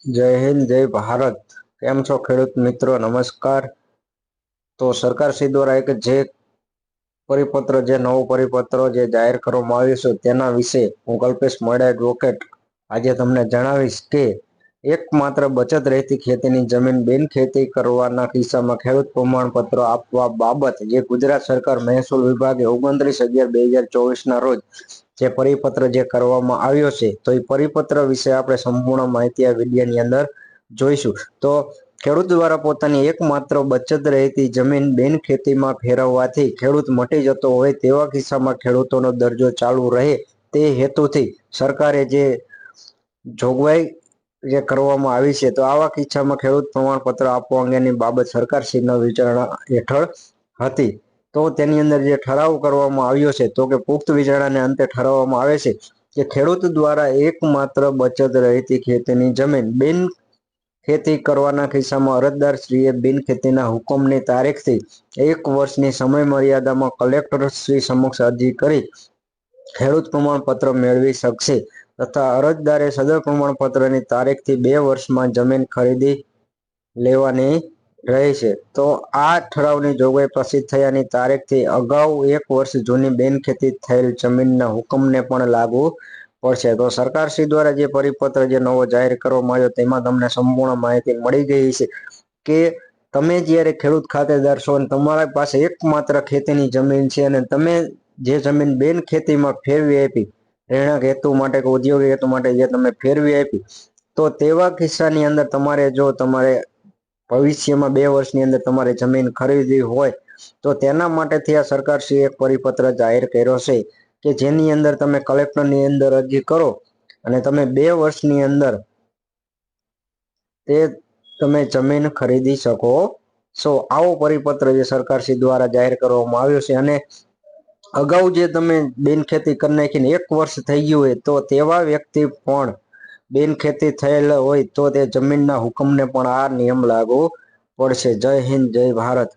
જય હિન્દ, જય ભારત। કેમ છો ખેડૂત મિત્રો? નમસ્કાર। તો સરકારશ્રી દ્વારા એક જે પરિપત્ર, જે નવો પરિપત્ર જે જાહેર કરવામાં આવ્યો છે તેના વિશે હું કલ્પેશ મોડા એડવોકેટ આજે તમને જણાવીશ કે એકમાત્ર બચત રહેતી ખેતીની જમીન બિન ખેતી કરવાના કિસ્સામાં ખેડૂત પ્રમાણપત્ર આપવા બાબત જે ગુજરાત સરકાર મહેસૂલ વિભાગે 29/11/2024 ના રોજ જે પરિપત્ર જે કરવામાં આવ્યો છે, તો એ પરિપત્ર વિશે આપણે સંપૂર્ણ માહિતી આ વિડીયોની અંદર જોઈશું। તો ખેડૂત દ્વારા પોતાની એકમાત્ર બચત રહેતી જમીન બિન ખેતીમાં ફેરવવાથી ખેડૂત મટી જતો હોય તેવા કિસ્સામાં ખેડૂતોનો દરજ્જો ચાલુ રહે તે હેતુથી સરકારે જે જોગવાઈ જે કરવામાં આવી છે, તો આવા કિસ્સામાં ખેડૂત પ્રમાણપત્ર આપવા અંગેની બાબત સરકારશ્રીના વિચારણા હેઠળ હતી। તો તેની અંદર જે ઠરાવ કરવામાં આવ્યો છે, તો કે પુખ્ત વિચારણાને અંતે ઠરાવવામાં આવે છે કે ખેડૂત દ્વારા એકમાત્ર બચત રહેતી ખેતીની જમીન બિન ખેતી કરવાના કિસ્સામાં અરજદાર શ્રીએ બિન ખેતીના હુકમની તારીખથી 1 વર્ષની સમય મર્યાદામાં કલેક્ટર શ્રી સમક્ષ અરજી કરી ખેડૂત પ્રમાણપત્ર મેળવી શકશે તથા અરજદારે સદર પ્રમાણપત્રની તારીખથી 2 વર્ષમાં જમીન ખરીદી લેવાની રહેશે। તો આ ઠરાવની જોગવાઈ પ્રસિદ્ધ થયાની તારીખથી અગાઉ 1 વર્ષ જૂની બિનખેતી થયેલ જમીનના હુકમને પણ લાગુ પડશે। તો સરકારશ્રી દ્વારા જે પરિપત્ર જે નવો જાહેર કરવામાં આવ્યો તેમાં તમને સંપૂર્ણ માહિતી મળી ગઈ છે કે તમે જ્યારે ખેડૂત ખાતેદાર છો અને તમારા પાસે એકમાત્ર ખેતીની જમીન છે અને તમે જે જમીન બિન ખેતીમાં ફેરવી આપી, રહેણાંક હેતુ માટે કે ઔદ્યોગિક હેતુ માટે જે તમે ફેરવી આપી, તો તેવા કિસ્સાની અંદર તમારે જો તમારે ભવિષ્યમાં 2 વર્ષની અંદર તમારે જમીન ખરીદવી હોય તો તેના માટેથી આ સરકારશ્રીએ એક પરિપત્ર જાહેર કર્યો છે કે જેની અંદર તમે કલેક્ટરની અંદર અરજી કરો અને તમે 2 વર્ષની અંદર તે તમે જમીન ખરીદી શકો છો। આવો પરિપત્ર જે સરકારશ્રી દ્વારા જાહેર કરવામાં આવ્યો છે અને અગાઉ જે તમે બિનખેતી કરી નાખીને 1 વર્ષ થઈ ગયું હોય તો તેવા વ્યક્તિ પણ બિનખેતી થયેલ હોય તો તે જમીનના હુકમને પણ આ નિયમ લાગુ પડશે। જય હિન્દ, જય ભારત।